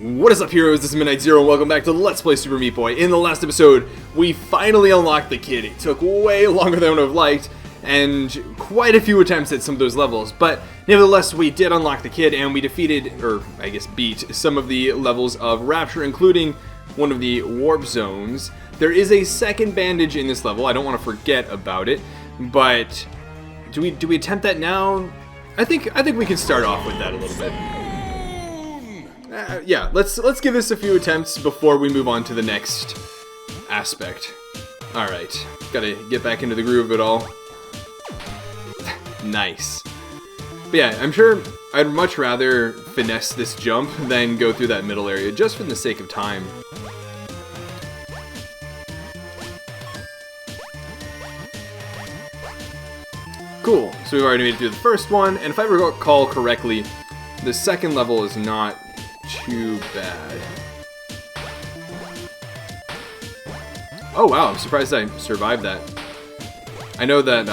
What is up, heroes? This is Midnight Zero, and welcome back to Let's Play Super Meat Boy. In the last episode, we finally unlocked the kid. It took way longer than I would have liked, and quite a few attempts at some of those levels, but nevertheless, we did unlock the kid, and we defeated, or I guess beat, some of the levels of Rapture, including one of the warp zones. There is a second bandage in this level. I don't want to forget about it, but do we attempt that now? I think we can start off with that a little bit. Yeah, let's give this a few attempts before we move on to the next aspect. Alright, gotta get back into the groove of it all. Nice. But yeah, I'm sure I'd much rather finesse this jump than go through that middle area, just for the sake of time. Cool, so we've already made it through the first one, and if I recall correctly, the second level is not too bad. Oh wow, I'm surprised I survived that. I know that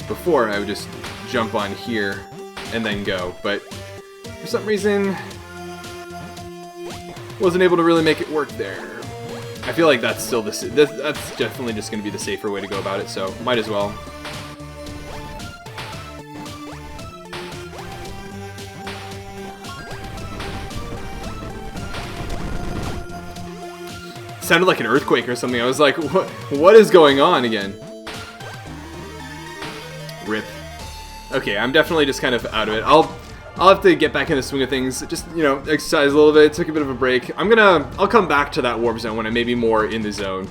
before I would just jump on here and then go, but for some reason wasn't able to really make it work there. I feel like that's still that's definitely just going to be the safer way to go about it, so might as well. Sounded like an earthquake or something. I was like, what is going on again? Rip. Okay, I'm definitely just kind of out of it. I'll have to get back in the swing of things. Just, you know, exercise a little bit, take a bit of a break. I'll come back to that warp zone when I may be more in the zone.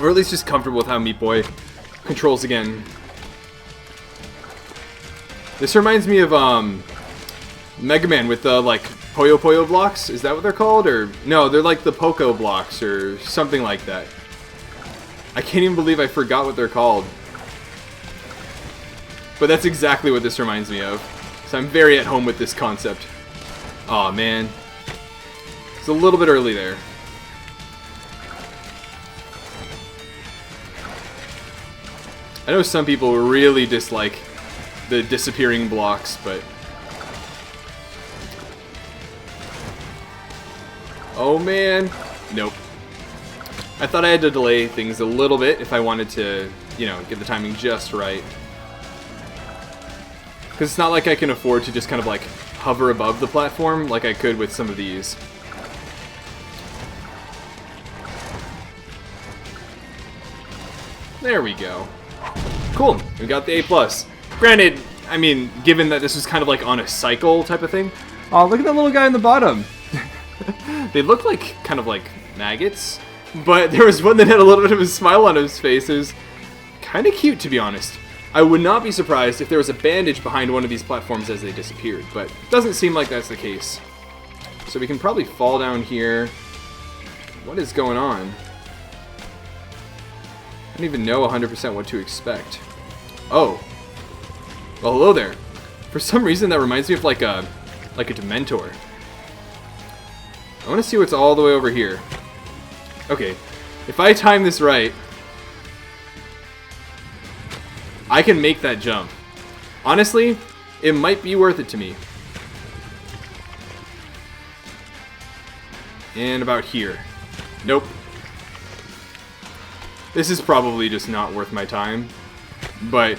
Or at least just comfortable with how Meat Boy controls again. This reminds me of Mega Man with the like Puyo Puyo blocks? Is that what they're called? Or no, they're like the Poco blocks or something like that. I can't even believe I forgot what they're called. But that's exactly what this reminds me of. So I'm very at home with this concept. Aw, man. It's a little bit early there. I know some people really dislike the disappearing blocks, but oh man, nope. I thought I had to delay things a little bit if I wanted to, you know, get the timing just right. Because it's not like I can afford to just kind of like hover above the platform like I could with some of these. There we go. Cool, we got the A+. Granted, I mean, given that this was kind of like on a cycle type of thing. Oh, look at that little guy in the bottom. They look like kind of like maggots, but there was one that had a little bit of a smile on his face. It was kind of cute, to be honest. I would not be surprised if there was a bandage behind one of these platforms as they disappeared, but it doesn't seem like that's the case. So we can probably fall down here. What is going on? I don't even know 100% what to expect. Oh. Well, hello there. For some reason, that reminds me of like a Dementor. I want to see what's all the way over here. Okay, if I time this right, I can make that jump. Honestly, it might be worth it to me. And about here. Nope. This is probably just not worth my time, but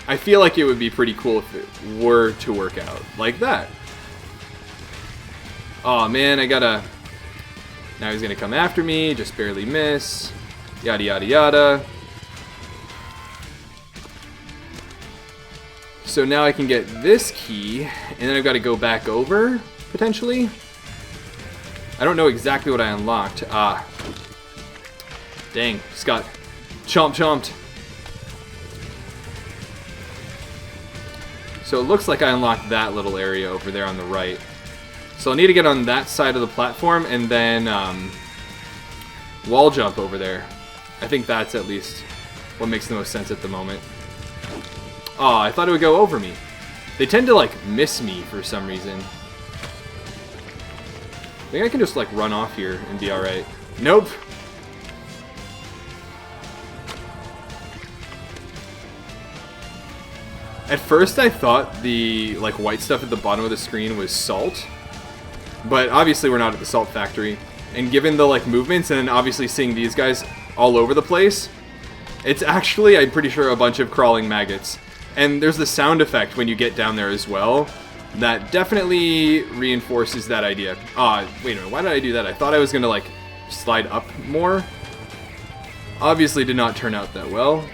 I feel like it would be pretty cool if it were to work out like that. Oh man, I gotta... Now he's gonna come after me, just barely miss. Yada yada yada. So now I can get this key, and then I've got to go back over, potentially. I don't know exactly what I unlocked. Ah. Dang, just got chomped. So it looks like I unlocked that little area over there on the right. So I'll need to get on that side of the platform and then wall jump over there. I think that's at least what makes the most sense at the moment. Oh, I thought it would go over me. They tend to like miss me for some reason. I think I can just like run off here and be alright. Nope. At first I thought the like white stuff at the bottom of the screen was salt. But obviously we're not at the salt factory. And given the like movements and then obviously seeing these guys all over the place, it's actually, I'm pretty sure, a bunch of crawling maggots. And there's the sound effect when you get down there as well. That definitely reinforces that idea. Wait a minute, why did I do that? I thought I was gonna like slide up more. Obviously did not turn out that well.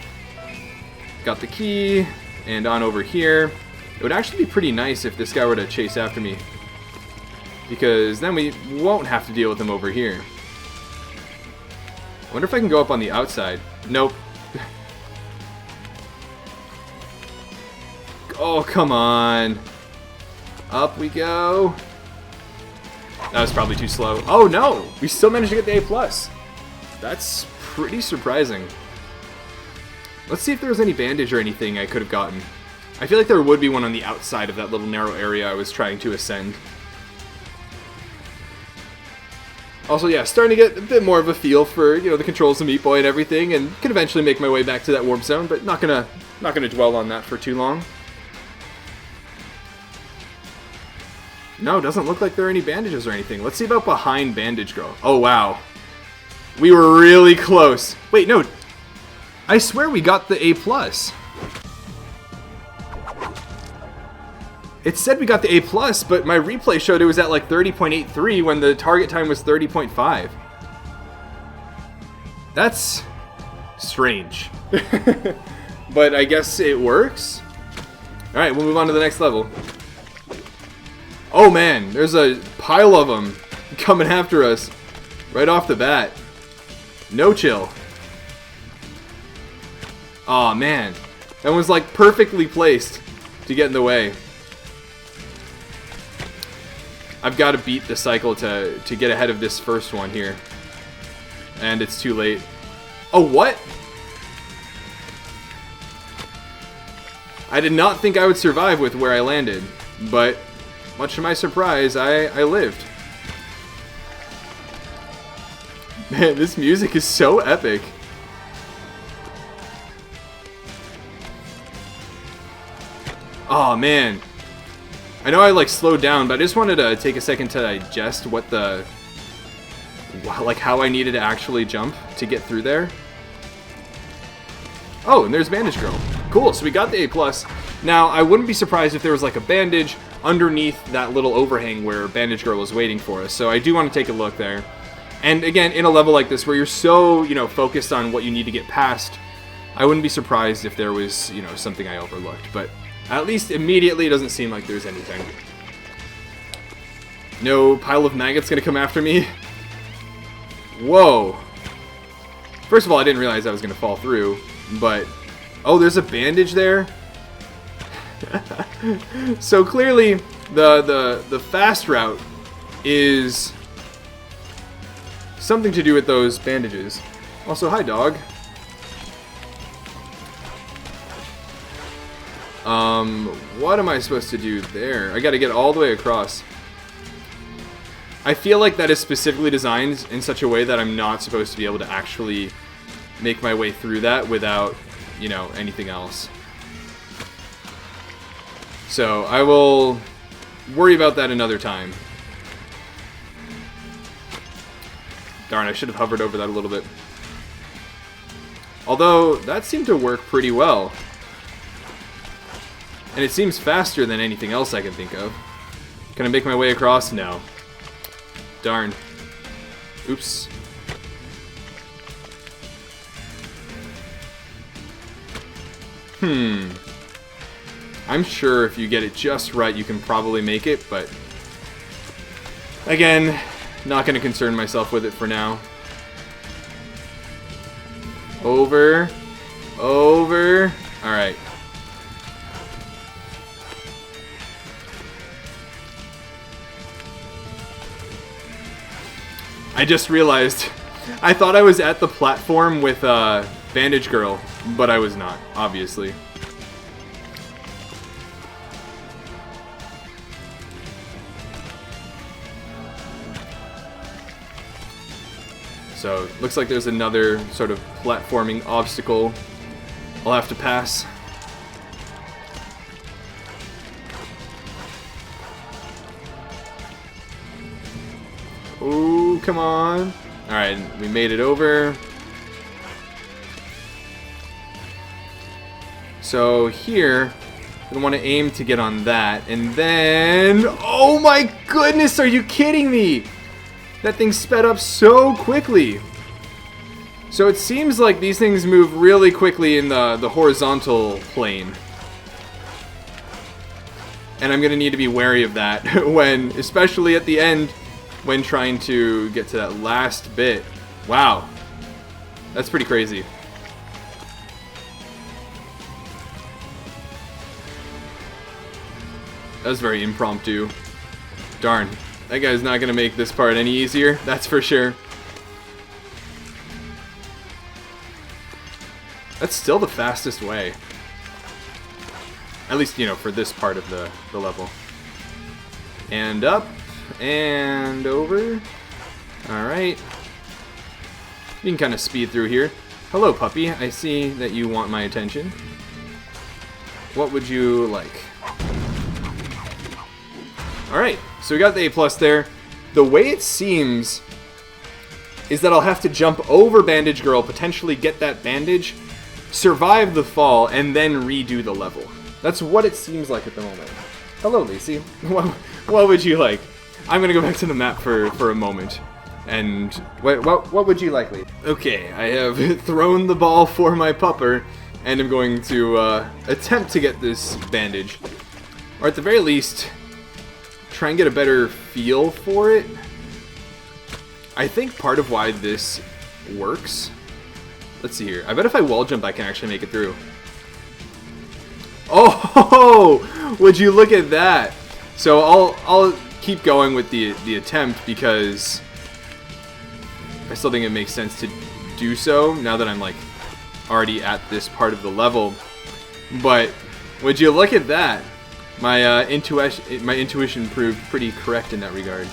Got the key, and on over here. It would actually be pretty nice if this guy were to chase after me, because then we won't have to deal with him over here. I wonder if I can go up on the outside. Nope. Oh, come on. Up we go. That was probably too slow. Oh no! We still managed to get the A+. That's pretty surprising. Let's see if there was any bandage or anything I could have gotten. I feel like there would be one on the outside of that little narrow area I was trying to ascend. Also, yeah, starting to get a bit more of a feel for, you know, the controls of Meat Boy and everything, and can eventually make my way back to that warp zone, but not gonna dwell on that for too long. No, doesn't look like there are any bandages or anything. Let's see about behind Bandage Girl. Oh, wow. We were really close. Wait, no. I swear we got the A+. It said we got the A+, but my replay showed it was at like 30.83 when the target time was 30.5. That's strange. But I guess it works. Alright, we'll move on to the next level. Oh man, there's a pile of them coming after us right off the bat. No chill. Aw, man. That was like perfectly placed to get in the way. I've got to beat the cycle to get ahead of this first one here. And it's too late. Oh, what? I did not think I would survive with where I landed, but much to my surprise, I lived. Man, this music is so epic. Oh man. I know I like slowed down, but I just wanted to take a second to digest what the, like how I needed to actually jump to get through there. Oh, and there's Bandage Girl. Cool, so we got the A+. Now, I wouldn't be surprised if there was like a bandage underneath that little overhang where Bandage Girl was waiting for us, so I do want to take a look there. And again, in a level like this where you're so, you know, focused on what you need to get past, I wouldn't be surprised if there was, you know, something I overlooked, but at least immediately it doesn't seem like there's anything. No pile of maggots gonna come after me. Whoa. First of all, I didn't realize I was gonna fall through, but oh, there's a bandage there. So clearly the fast route is something to do with those bandages. Also, hi dog. What am I supposed to do there? I gotta get all the way across. I feel like that is specifically designed in such a way that I'm not supposed to be able to actually make my way through that without, you know, anything else. So I will worry about that another time. Darn, I should have hovered over that a little bit. Although, that seemed to work pretty well. And it seems faster than anything else I can think of. Can I make my way across? No. Darn. Oops. I'm sure if you get it just right, you can probably make it, but again, not going to concern myself with it for now. Over. Over. Alright. I just realized, I thought I was at the platform with Bandage Girl, but I was not, obviously. So, looks like there's another sort of platforming obstacle I'll have to pass. Oh, come on. Alright, we made it over. So here, we want to aim to get on that. And then... Oh my goodness, are you kidding me? That thing sped up so quickly. So it seems like these things move really quickly in the horizontal plane. And I'm going to need to be wary of that when, especially at the end, when trying to get to that last bit. Wow. That's pretty crazy. That was very impromptu. Darn. That guy's not going to make this part any easier, that's for sure. That's still the fastest way. At least, you know, for this part of the level. And up. And over. Alright. You can kind of speed through here. Hello, puppy. I see that you want my attention. What would you like? Alright, so we got the A+ there. The way it seems is that I'll have to jump over Bandage Girl, potentially get that bandage, survive the fall, and then redo the level. That's what it seems like at the moment. Hello, Lacey. What would you like? I'm gonna go back to the map for a moment. And what would you like, Lacey? Okay, I have thrown the ball for my pupper, and I'm going to attempt to get this bandage. Or at the very least, try and get a better feel for it. I think part of why this works... Let's see here. I bet if I wall jump, I can actually make it through. Oh, would you look at that? So I'll keep going with the attempt because I still think it makes sense to do so now that I'm like already at this part of the level. But would you look at that? My intuition proved pretty correct in that regard.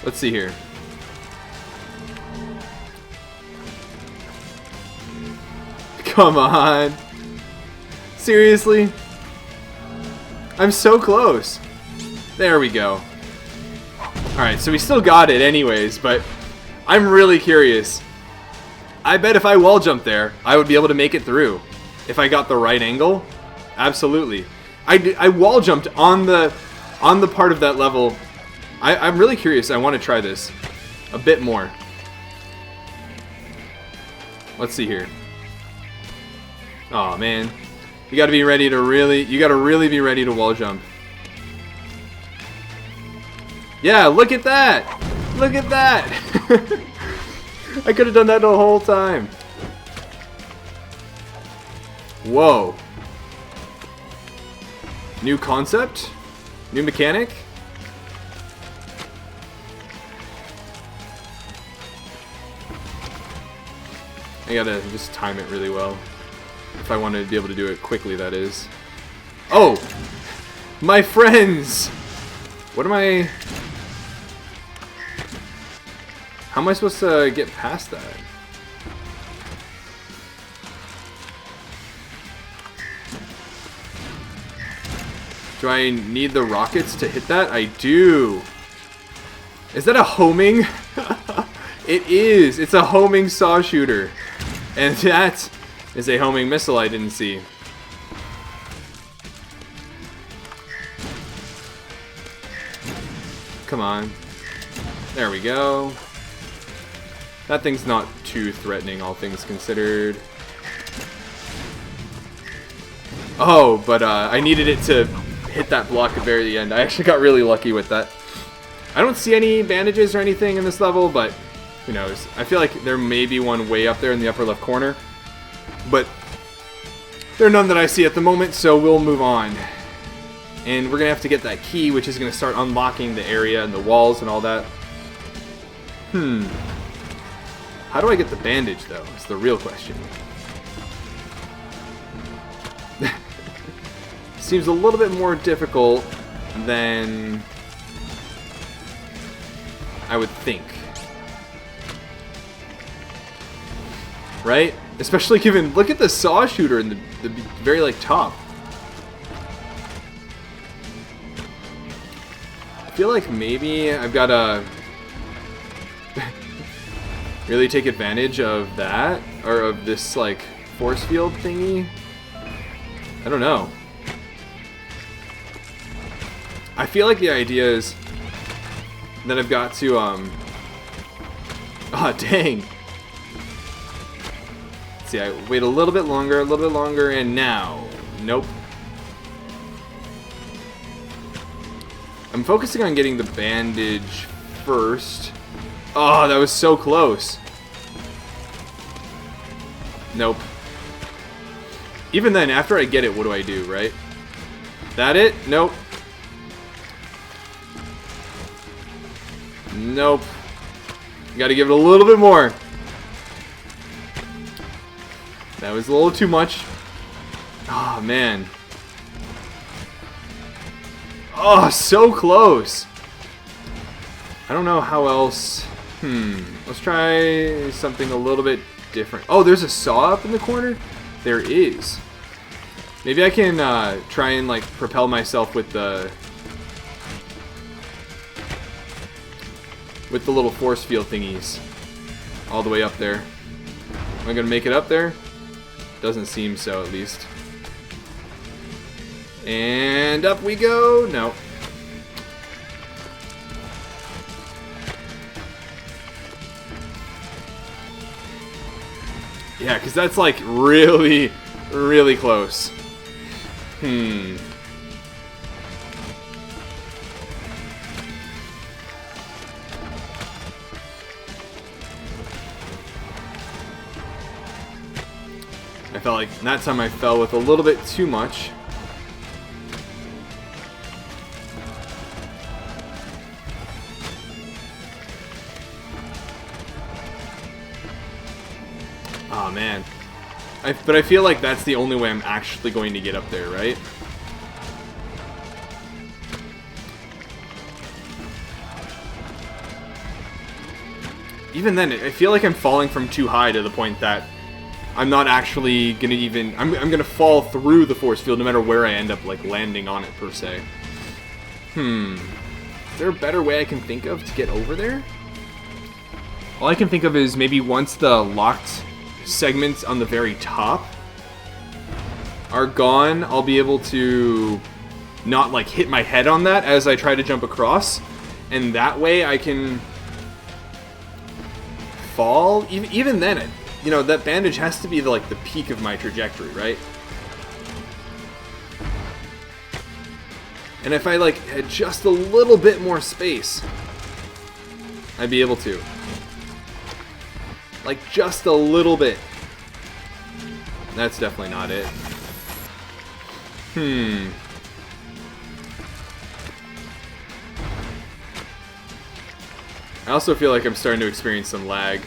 Let's see here. Come on. Seriously? I'm so close. There we go. Alright, so we still got it anyways, but I'm really curious. I bet if I wall jumped there, I would be able to make it through. If I got the right angle. Absolutely. I wall jumped on the part of that level. I'm really curious. I want to try this a bit more. Let's see here. Oh man, you got to be ready to really. You got to really be ready to wall jump. Yeah, look at that! Look at that! I could have done that the whole time. Whoa. New concept? New mechanic? I gotta just time it really well. If I wanted to be able to do it quickly, that is. Oh! My friends! What am I... How am I supposed to get past that? Do I need the rockets to hit that? I do. Is that a homing? It is. It's a homing saw shooter. And that is a homing missile I didn't see. Come on. There we go. That thing's not too threatening, all things considered. Oh, but I needed it to hit that block at the very end. I actually got really lucky with that. I don't see any bandages or anything in this level, but who knows. I feel like there may be one way up there in the upper left corner, but there are none that I see at the moment, so we'll move on. And we're going to have to get that key, which is going to start unlocking the area and the walls and all that. How do I get the bandage, though? It's the real question. Seems a little bit more difficult than I would think. Right? Especially given, look at the saw shooter in the very like top. I feel like maybe I've got to really take advantage of that, or of this like force field thingy. I don't know. I feel like the idea is that I've got to oh dang. Let's see, I wait a little bit longer, and now. Nope. I'm focusing on getting the bandage first. Oh, that was so close. Nope. Even then, after I get it, what do I do, right? That it? Nope. Nope. Gotta give it a little bit more. That was a little too much. Oh, man. Oh, so close. I don't know how else. Let's try something a little bit different. Oh, there's a saw up in the corner? There is. Maybe I can try and like propel myself with the little force field thingies all the way up there. Am I gonna make it up there? Doesn't seem so, at least. And up we go. No. Yeah, because that's like really, really close. I felt like that time I fell with a little bit too much. Oh man. But I feel like that's the only way I'm actually going to get up there, right? Even then, I feel like I'm falling from too high to the point that I'm not actually gonna even... I'm gonna fall through the force field no matter where I end up like landing on it, per se. Is there a better way I can think of to get over there? All I can think of is maybe once the locked segments on the very top are gone, I'll be able to not like hit my head on that as I try to jump across, and that way I can fall. Even then, you know, that bandage has to be like the peak of my trajectory, right? And if I like had just a little bit more space, I'd be able to. Like, just a little bit. That's definitely not it. I also feel like I'm starting to experience some lag.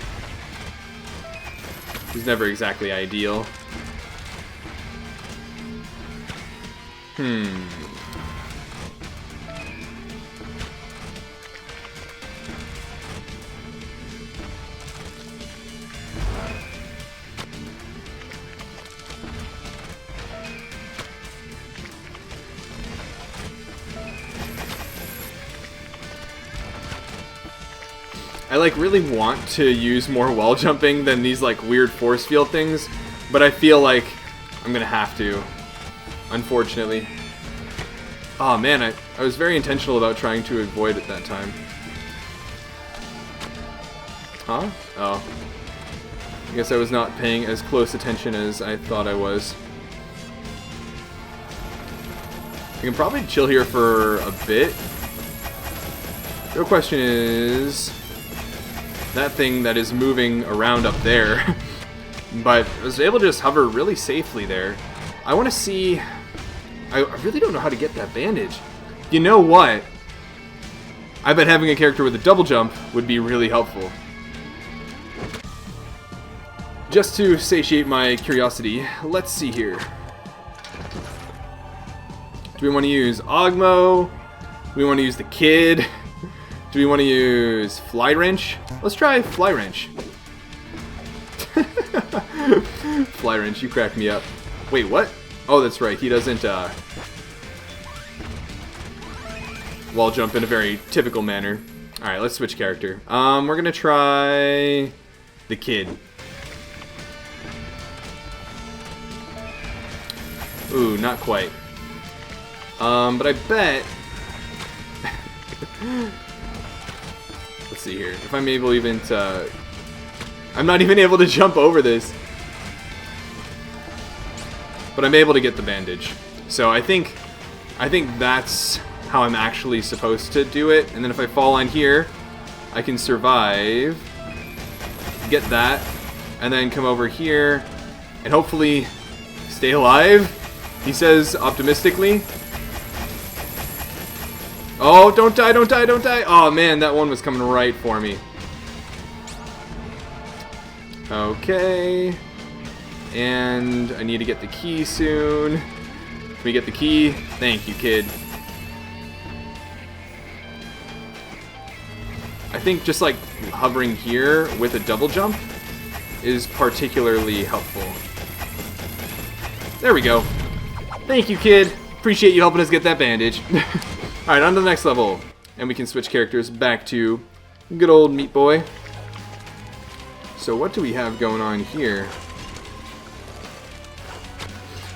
It's never exactly ideal. I like really want to use more wall jumping than these like weird force field things, but I feel like I'm gonna have to, unfortunately. Oh man, I was very intentional about trying to avoid it that time. Huh? Oh. I guess I was not paying as close attention as I thought I was. I can probably chill here for a bit. The real question is that thing that is moving around up there. But I was able to just hover really safely there. I want to see... I really don't know how to get that bandage. You know what? I bet having a character with a double jump would be really helpful. Just to satiate my curiosity, let's see here. Do we want to use Ogmo? Do we want to use the Kid? Do we want to use Fly Wrench? Let's try Fly Wrench. Fly Wrench, you crack me up. Wait, what? Oh, that's right. He doesn't, wall jump in a very typical manner. Alright, let's switch character. We're gonna try the kid. Ooh, not quite. But I bet... Let's see here. If I'm able even to... I'm not even able to jump over this. But I'm able to get the bandage. So I think that's how I'm actually supposed to do it. And then if I fall on here, I can survive. Get that. And then come over here. And hopefully stay alive. He says optimistically. Oh, don't die, don't die, don't die. Oh man, that one was coming right for me. Okay. And I need to get the key soon. Can we get the key? Thank you, kid. I think just like hovering here with a double jump is particularly helpful. There we go. Thank you, kid. Appreciate you helping us get that bandage. Alright, on to the next level. And we can switch characters back to good old Meat Boy. So what do we have going on here?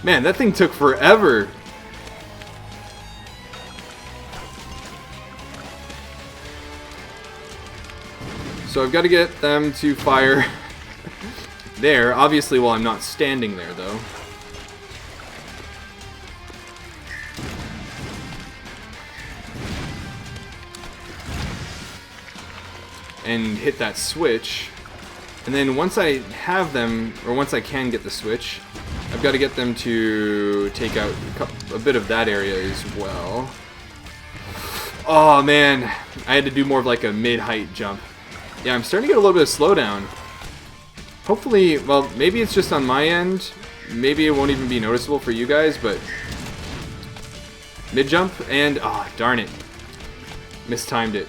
Man, that thing took forever. So I've got to get them to fire there. Obviously, while I'm not standing there, though. And hit that switch. And then once I have them, or once I can get the switch, I've got to get them to take out a bit of that area as well. Oh man, I had to do more of like a mid-height jump. Yeah, I'm starting to get a little bit of slowdown. Hopefully, well, maybe it's just on my end. Maybe it won't even be noticeable for you guys, but mid-jump and, oh, darn it. Mistimed it.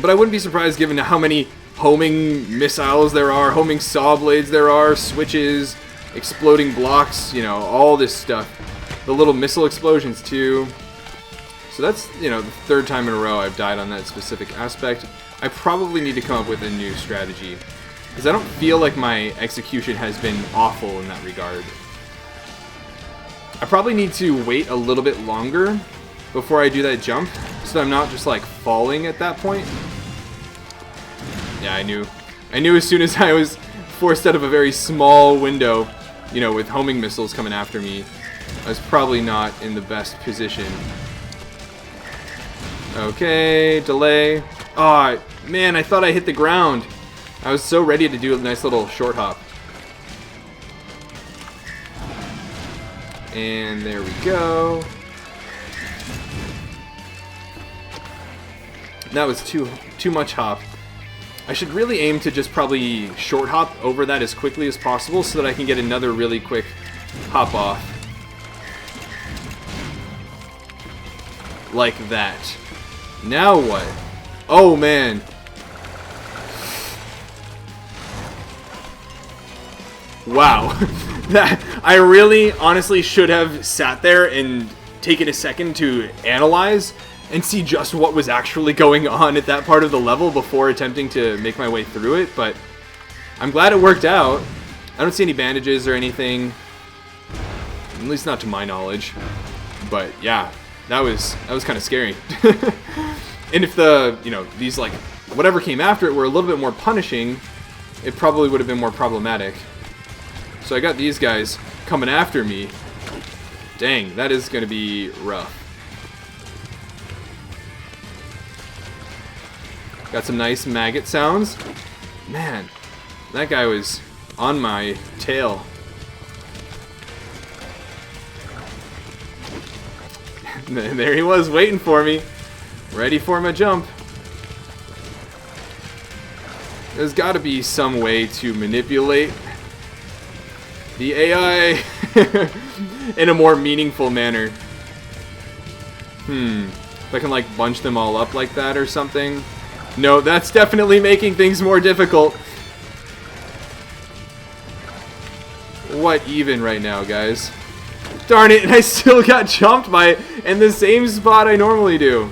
But I wouldn't be surprised given how many homing missiles there are, homing saw blades there are, switches, exploding blocks, you know, all this stuff. The little missile explosions too. So that's, you know, the third time in a row I've died on that specific aspect. I probably need to come up with a new strategy, because I don't feel like my execution has been awful in that regard. I probably need to wait a little bit longer before I do that jump, so that I'm not just like falling at that point. Yeah, I knew as soon as I was forced out of a very small window, you know, with homing missiles coming after me, I was probably not in the best position. Okay, delay. Oh, man, I thought I hit the ground. I was so ready to do a nice little short hop. And there we go. That was too much hop. I should really aim to just probably short hop over that as quickly as possible so that I can get another really quick hop off. Like that. Now what? Oh man. Wow. That I really honestly should have sat there and taken a second to analyze and see just what was actually going on at that part of the level before attempting to make my way through it, but I'm glad it worked out. I don't see any bandages or anything, at least not to my knowledge, but yeah, that was kind of scary. And if the, you know, these like, whatever came after it were a little bit more punishing, it probably would have been more problematic. So I got these guys coming after me. Dang, that is going to be rough. Got some nice maggot sounds. Man, that guy was on my tail. There he was, waiting for me. Ready for my jump. There's got to be some way to manipulate the AI in a more meaningful manner. If I can like bunch them all up like that or something. No, that's definitely making things more difficult. What even right now, guys? Darn it, and I still got jumped by in the same spot I normally do.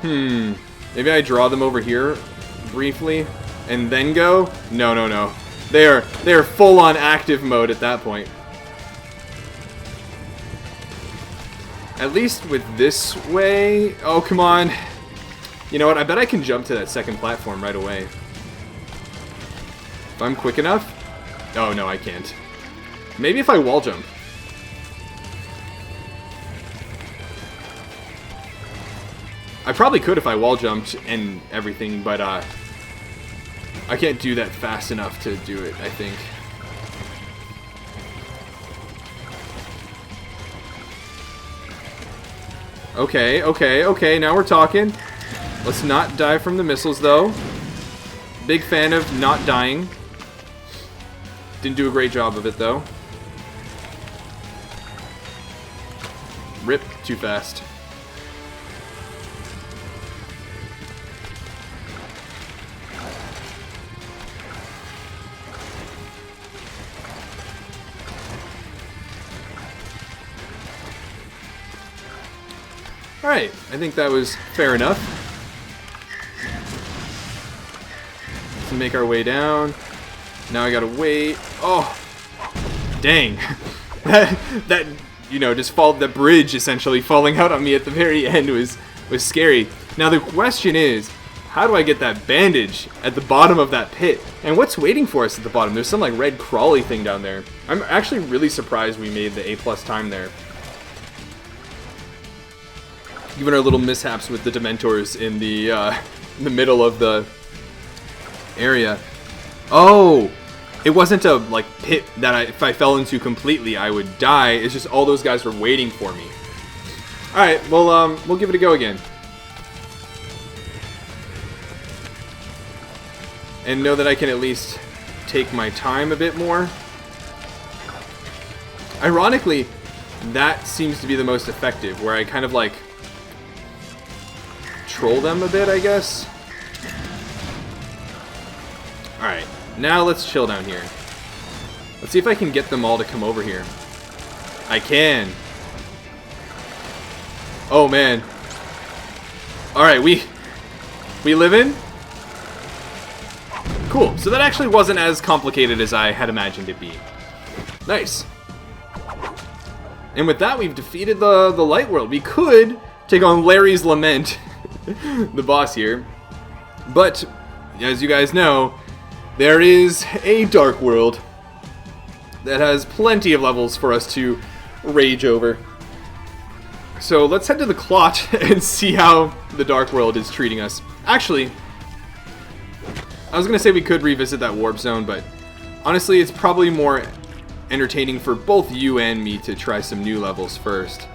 Maybe I draw them over here briefly and then go? No, no, no. They are full on active mode at that point. At least with this way. Oh, come on. You know what? I bet I can jump to that second platform right away. If I'm quick enough. Oh, no, I can't. Maybe if I wall jump. I probably could if I wall jumped and everything, but I can't do that fast enough to do it, I think. Okay, okay, okay, now we're talking. Let's not die from the missiles, though. Big fan of not dying. Didn't do a great job of it, though. Rip, too fast. Alright, I think that was fair enough. Let's make our way down. Now I gotta wait. Oh! Dang. that, you know, just the bridge essentially falling out on me at the very end was scary. Now the question is, how do I get that bandage at the bottom of that pit? And what's waiting for us at the bottom? There's some like red crawly thing down there. I'm actually really surprised we made the A+ time there. Given our little mishaps with the Dementors in the middle of the area. Oh! It wasn't a like pit that if I fell into completely I would die. It's just all those guys were waiting for me. Alright, well we'll give it a go again. And know that I can at least take my time a bit more. Ironically, that seems to be the most effective, where I kind of like troll them a bit, I guess. Alright, now let's chill down here. Let's see if I can get them all to come over here. I can. Oh man. Alright, we live in? Cool, so that actually wasn't as complicated as I had imagined it be. Nice. And with that, we've defeated the Light World. We could take on Larry's Lament, the boss here. But, as you guys know, there is a Dark World that has plenty of levels for us to rage over. So let's head to the Clot and see how the Dark World is treating us. Actually, I was going to say we could revisit that Warp Zone, but honestly, it's probably more entertaining for both you and me to try some new levels first.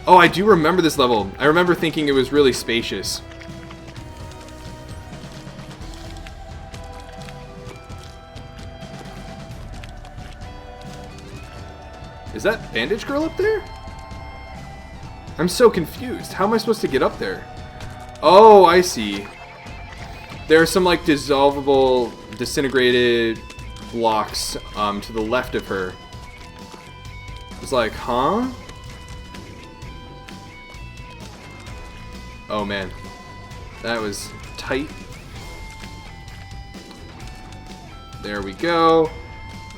Oh, I do remember this level. I remember thinking it was really spacious. Is that Bandage Girl up there? I'm so confused. How am I supposed to get up there? Oh, I see. There are some like dissolvable, disintegrated blocks to the left of her. It's like, huh? Oh man, that was tight. There we go.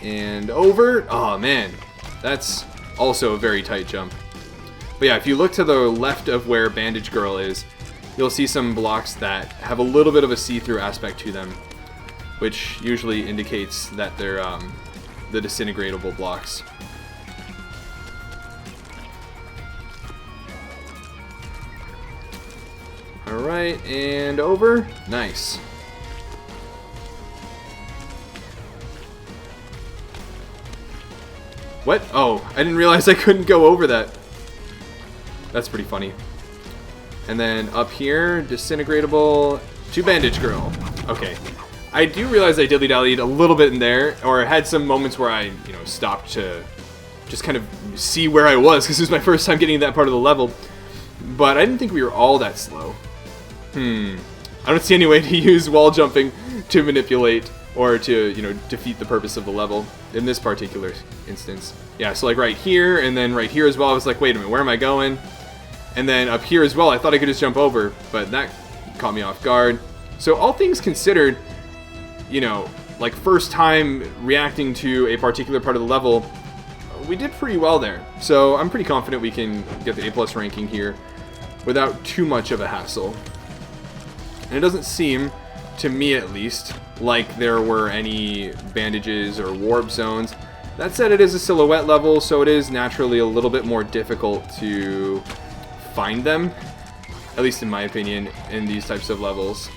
And over. Oh man, that's also a very tight jump. But yeah, if you look to the left of where Bandage Girl is, you'll see some blocks that have a little bit of a see-through aspect to them, which usually indicates that they're the disintegratable blocks. Alright, and over. Nice. What? Oh, I didn't realize I couldn't go over that. That's pretty funny. And then up here, disintegratable to Bandage Girl. Okay. I do realize I dilly-dallied a little bit in there, or had some moments where I, you know, stopped to just kind of see where I was, because it was my first time getting to that part of the level. But I didn't think we were all that slow. I don't see any way to use wall jumping to manipulate or to, you know, defeat the purpose of the level in this particular instance. Yeah, so like right here and then right here as well, I was like, wait a minute, where am I going? And then up here as well, I thought I could just jump over, but that caught me off guard. So all things considered, you know, like first time reacting to a particular part of the level, we did pretty well there. So I'm pretty confident we can get the A+ ranking here without too much of a hassle. And it doesn't seem, to me at least, like there were any bandages or warp zones. That said, it is a silhouette level, so it is naturally a little bit more difficult to find them, at least in my opinion, in these types of levels.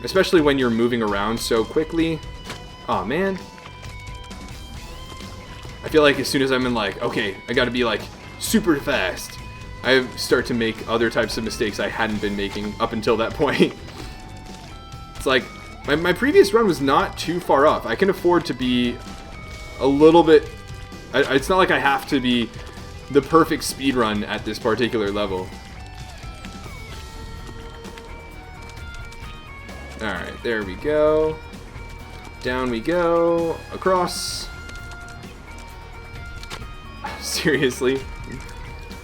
Especially when you're moving around so quickly. Aw, man. I feel like as soon as I'm in like, okay, I gotta be like super fast, I start to make other types of mistakes I hadn't been making up until that point. It's like, my previous run was not too far off. I can afford to be a little bit... it's not like I have to be the perfect speed run at this particular level. Alright, there we go. Down we go. Across. Seriously.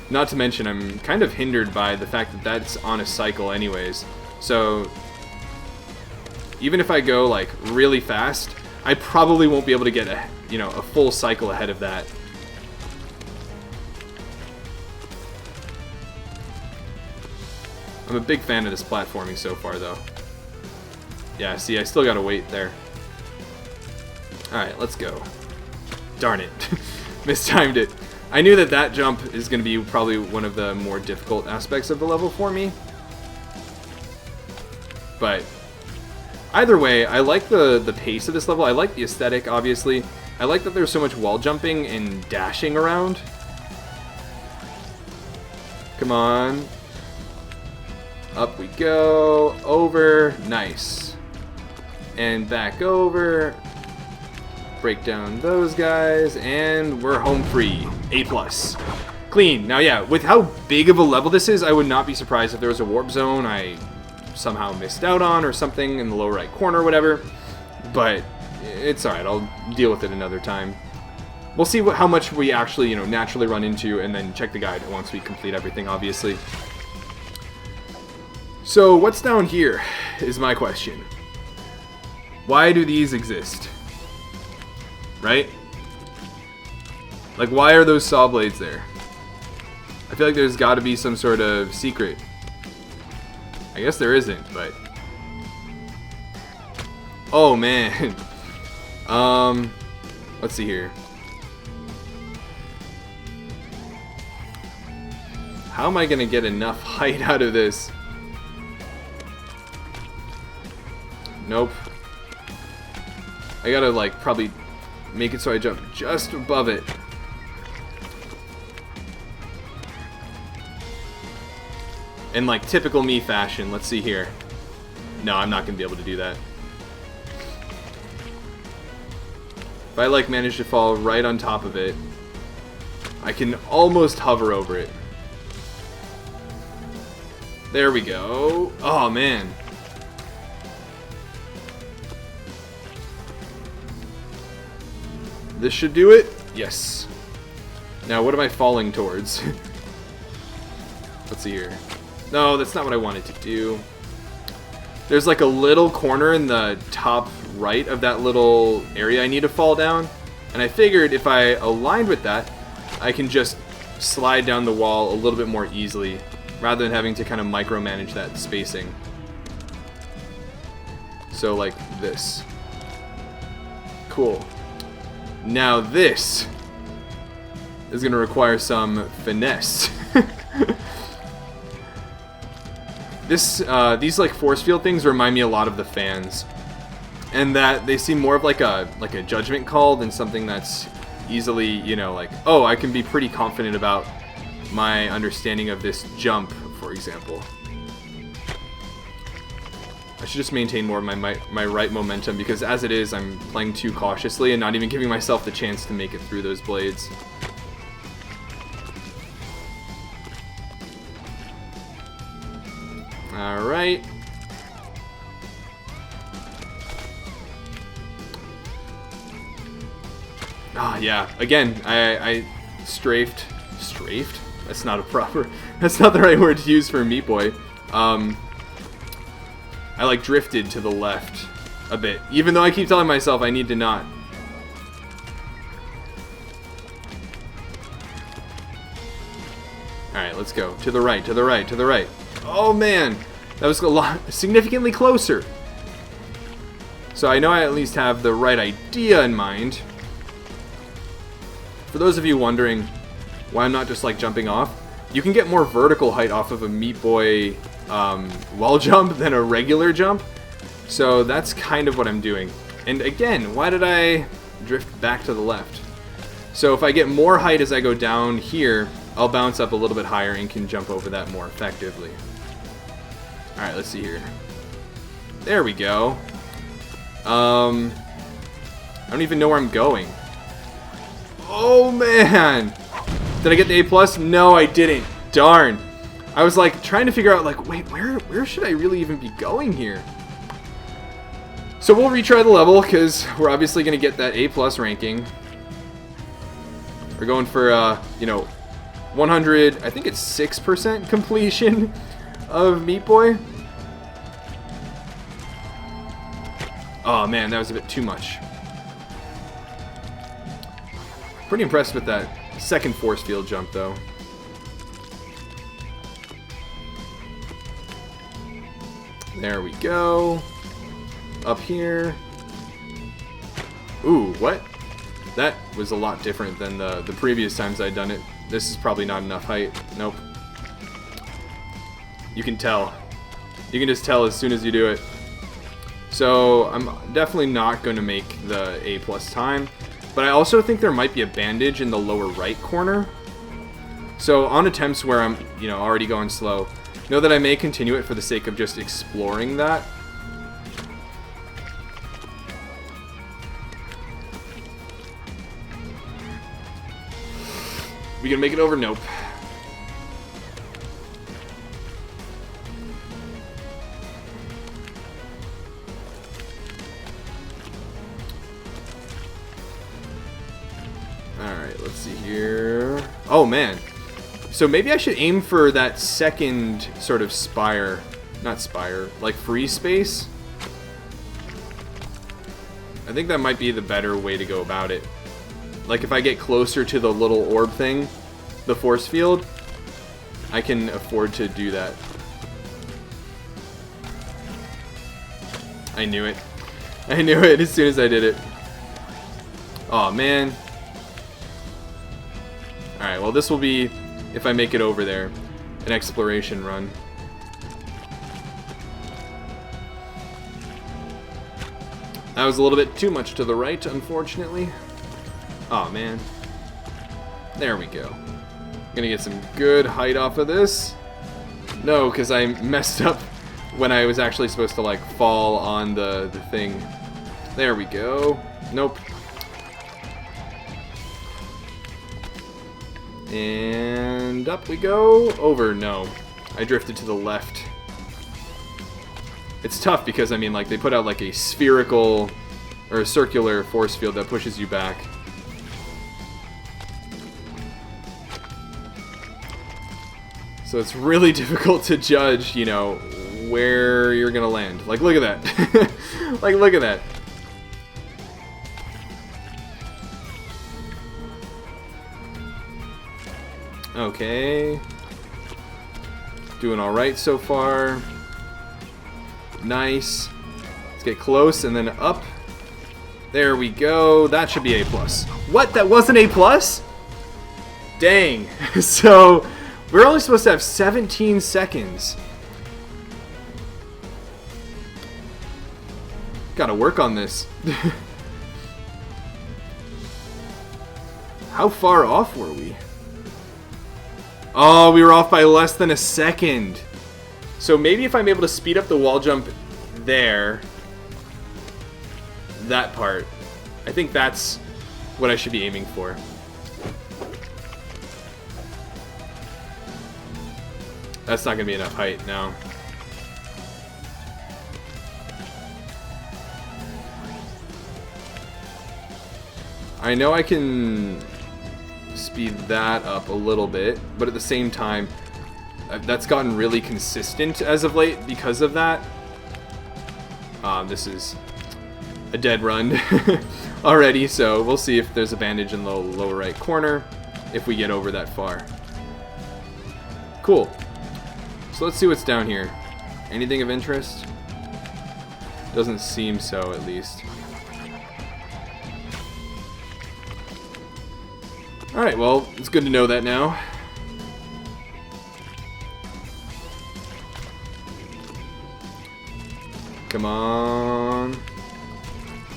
Not to mention, I'm kind of hindered by the fact that that's on a cycle anyways. So, even if I go like really fast, I probably won't be able to get a, you know, a full cycle ahead of that. I'm a big fan of this platforming so far, though. Yeah, see, I still gotta wait there. Alright, let's go. Darn it. Mistimed it. I knew that that jump is going to be probably one of the more difficult aspects of the level for me. But either way, I like the pace of this level. I like the aesthetic, obviously. I like that there's so much wall jumping and dashing around. Come on. Up we go. Over. Nice. And back over. Break down those guys, and we're home free. A+. Clean. Now, yeah, with how big of a level this is, I would not be surprised if there was a warp zone I somehow missed out on or something in the lower right corner or whatever. But it's alright. I'll deal with it another time. We'll see how much we actually, you know, naturally run into, and then check the guide once we complete everything, obviously. So, what's down here is my question. Why do these exist? Right? Like, why are those saw blades there? I feel like there's got to be some sort of secret. I guess there isn't, but... Oh, man. Let's see here. How am I going to get enough height out of this? Nope. I gotta, like, probably... make it so I jump just above it. In like typical me fashion. Let's see here. No, I'm not gonna be able to do that. If I like manage to fall right on top of it, I can almost hover over it. There we go. Oh man. This should do it? Yes. Now, what am I falling towards? Let's see here. No, that's not what I wanted to do. There's like a little corner in the top right of that little area I need to fall down. And I figured if I aligned with that, I can just slide down the wall a little bit more easily, rather than having to kind of micromanage that spacing. So like this. Cool. Now this is going to require some finesse. These like force field things remind me a lot of the fans, and that they seem more of like a judgment call than something that's easily, you know, like, oh, I can be pretty confident about my understanding of this jump, for example. I should just maintain more of my right momentum, because as it is, I'm playing too cautiously and not even giving myself the chance to make it through those blades. Alright. Ah, yeah. Again, I strafed? That's not a proper... That's not the right word to use for Meat Boy. I like drifted to the left a bit. Even though I keep telling myself I need to not. Alright, let's go. To the right, to the right, to the right. Oh man! That was a lot, significantly closer. So I know I at least have the right idea in mind. For those of you wondering why I'm not just like jumping off, you can get more vertical height off of a Meat Boy wall jump than a regular jump. So that's kind of what I'm doing. And again, why did I drift back to the left? So if I get more height as I go down here, I'll bounce up a little bit higher and can jump over that more effectively. Alright, let's see here. There we go. I don't even know where I'm going. Oh man! Did I get the A+? No, I didn't. Darn. I was like trying to figure out like, wait, where should I really even be going here? So we'll retry the level because we're obviously going to get that A+ ranking. We're going for, you know, 100, I think it's 6% completion of Meat Boy. Oh man, that was a bit too much. Pretty impressed with that second force field jump though. There we go. Up here. Ooh, what? That was a lot different than the previous times I'd done it. This is probably not enough height. Nope. You can tell. You can just tell as soon as you do it. So I'm definitely not going to make the A+ time. But I also think there might be a bandage in the lower right corner. So on attempts where I'm, you know, already going slow, know that I may continue it for the sake of just exploring that. We gonna make it over? Nope. Alright, let's see here. Oh man. So maybe I should aim for that second sort of spire. Not spire, like free space. I think that might be the better way to go about it. Like if I get closer to the little orb thing, the force field, I can afford to do that. I knew it. I knew it as soon as I did it. Aw, man. Alright, well this will be, if I make it over there, an exploration run. That was a little bit too much to the right, unfortunately. Aw, man. There we go. Gonna get some good height off of this. No, because I messed up when I was actually supposed to like fall on the thing. There we go. Nope. And up we go. Over. No. I drifted to the left. It's tough because, I mean, like, they put out like a spherical or a circular force field that pushes you back. So it's really difficult to judge, you know, where you're gonna land. Like, look at that. Like, look at that. Okay. Doing alright so far. Nice. Let's get close and then up. There we go. That should be A+. What? That wasn't A+? Dang. So we're only supposed to have 17 seconds. Gotta work on this. How far off were we? Oh, we were off by less than a second. So maybe if I'm able to speed up the wall jump there, that part, I think that's what I should be aiming for. That's not going to be enough height now. I know I can speed that up a little bit, but at the same time, that's gotten really consistent as of late because of that. This is a dead run already, so we'll see if there's a bandage in the lower right corner if we get over that far. Cool. So let's see what's down here. Anything of interest? Doesn't seem so, at least. Alright, well, it's good to know that now. Come on.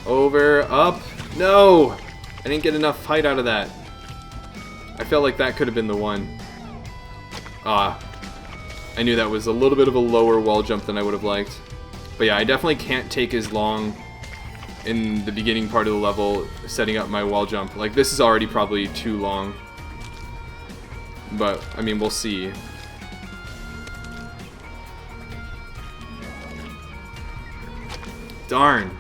Over, up. No! I didn't get enough height out of that. I felt like that could have been the one. I knew that was a little bit of a lower wall jump than I would have liked. But yeah, I definitely can't take as long in the beginning part of the level setting up my wall jump. Like, this is already probably too long. But, I mean, we'll see. Darn.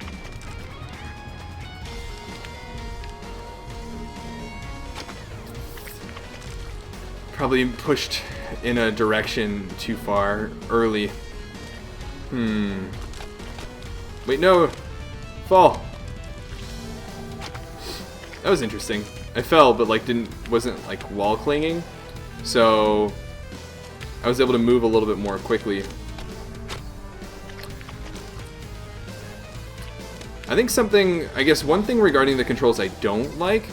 Probably pushed in a direction too far early. Wait, no! Fall! That was interesting. I fell, but like wasn't like wall clinging. So I was able to move a little bit more quickly. I guess one thing regarding the controls I don't like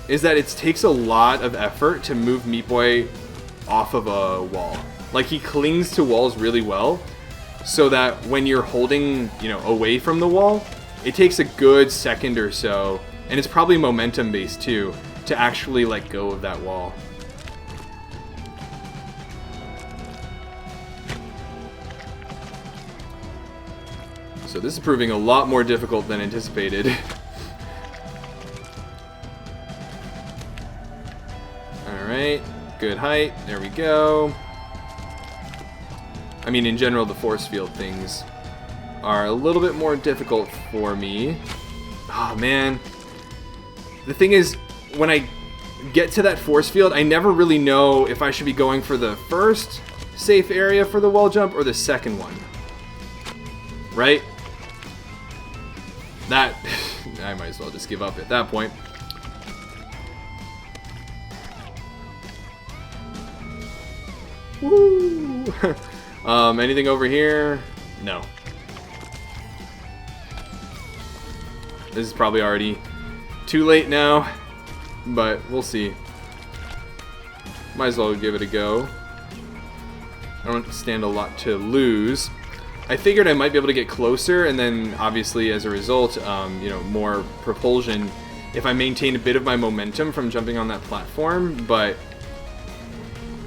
is that it takes a lot of effort to move Meat Boy off of a wall. Like, he clings to walls really well, so that when you're holding, away from the wall, it takes a good second or so, and it's probably momentum based too, to actually let go of that wall. So this is proving a lot more difficult than anticipated. Alright, good height, there we go. I mean, in general, the force field things are a little bit more difficult for me. Oh, man. The thing is, when I get to that force field, I never really know if I should be going for the first safe area for the wall jump or the second one. Right? That... I might as well just give up at that point. Woo! Anything over here? No. This is probably already too late now, but we'll see. Might as well give it a go. I don't stand a lot to lose. I figured I might be able to get closer, and then obviously as a result, more propulsion if I maintain a bit of my momentum from jumping on that platform, but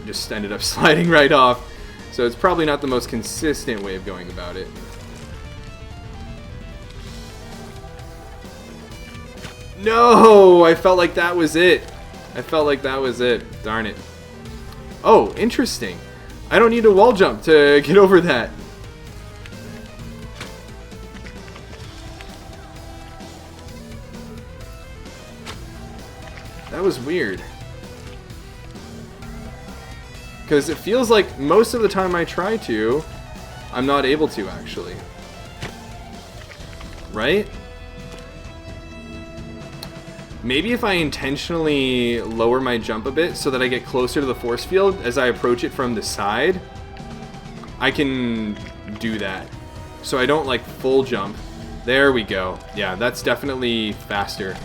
just ended up sliding right off. So it's probably not the most consistent way of going about it. No! I felt like that was it. Darn it. Oh, interesting. I don't need a wall jump to get over that. That was weird. Because it feels like most of the time I try to, I'm not able to, actually. Right? Maybe if I intentionally lower my jump a bit so that I get closer to the force field as I approach it from the side, I can do that. So I don't like full jump. There we go. Yeah, that's definitely faster.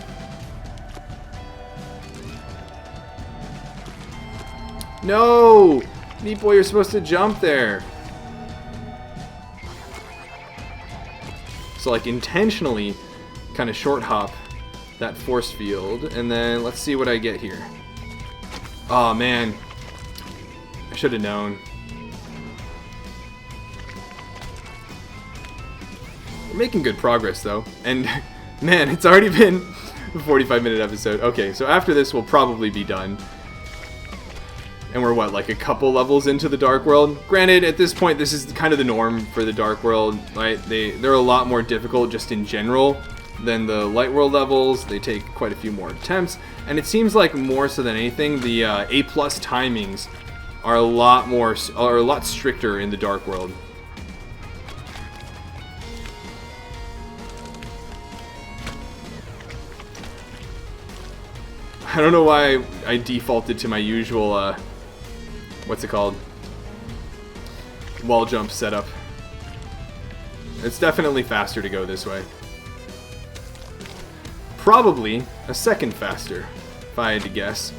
No! Meat Boy, you're supposed to jump there. So like intentionally kind of short hop that force field, and then let's see what I get here. Oh man, I should have known. We're making good progress though, and man, it's already been a 45-minute episode. Okay, so after this we'll probably be done. And we're what, like a couple levels into the Dark World? Granted, at this point, this is kind of the norm for the Dark World, right? They're a lot more difficult just in general than the Light World levels. They take quite a few more attempts. And it seems like more so than anything, the A+ timings are a lot stricter in the Dark World. I don't know why I defaulted to my usual, what's it called? Wall jump setup. It's definitely faster to go this way. Probably a second faster, if I had to guess.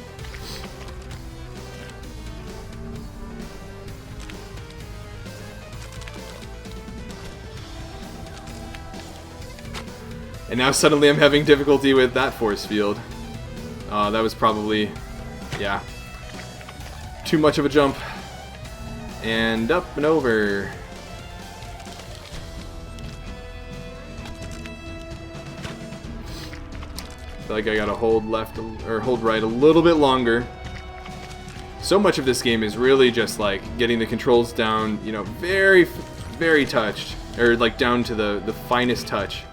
And now suddenly I'm having difficulty with that force field. That was probably, yeah, too much of a jump. And up and over. Feel like I gotta hold left or hold right a little bit longer. So much of this game is really just like getting the controls down, you know, very, very touched, or like down to the finest touch.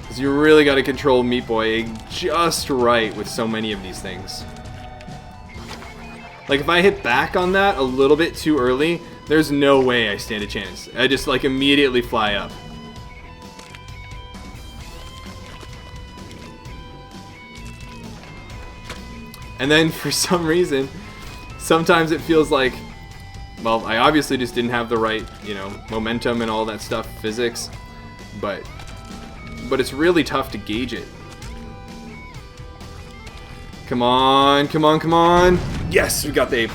Because you really got to control Meat Boy just right with so many of these things. Like if I hit back on that a little bit too early, there's no way I stand a chance. I just like immediately fly up. And then for some reason, sometimes it feels like, well, I obviously just didn't have the right, you know, momentum and all that stuff, physics, but it's really tough to gauge it. Come on, come on, come on. Yes, we got the A+.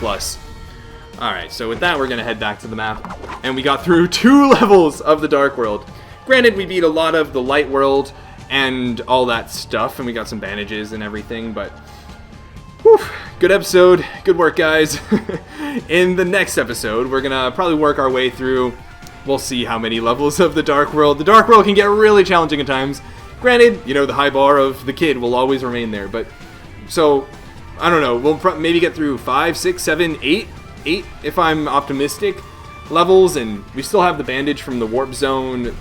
Alright, so with that, we're going to head back to the map. And we got through 2 levels of the Dark World. Granted, we beat a lot of the Light World and all that stuff, and we got some bandages and everything, but whew, good episode. Good work, guys. In the next episode, we're going to probably work our way through, we'll see how many levels of the Dark World. The Dark World can get really challenging at times. Granted, you know, the high bar of the kid will always remain there, but so, I don't know, we'll maybe get through 5, 6, 7, 8 if I'm optimistic levels, and we still have the bandage from the warp zone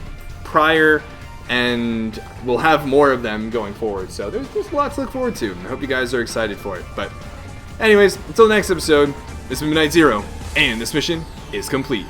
prior, and we'll have more of them going forward, so there's lots to look forward to. I hope you guys are excited for it. But anyways, until the next episode, this has been Midnight Zero, and this mission is complete.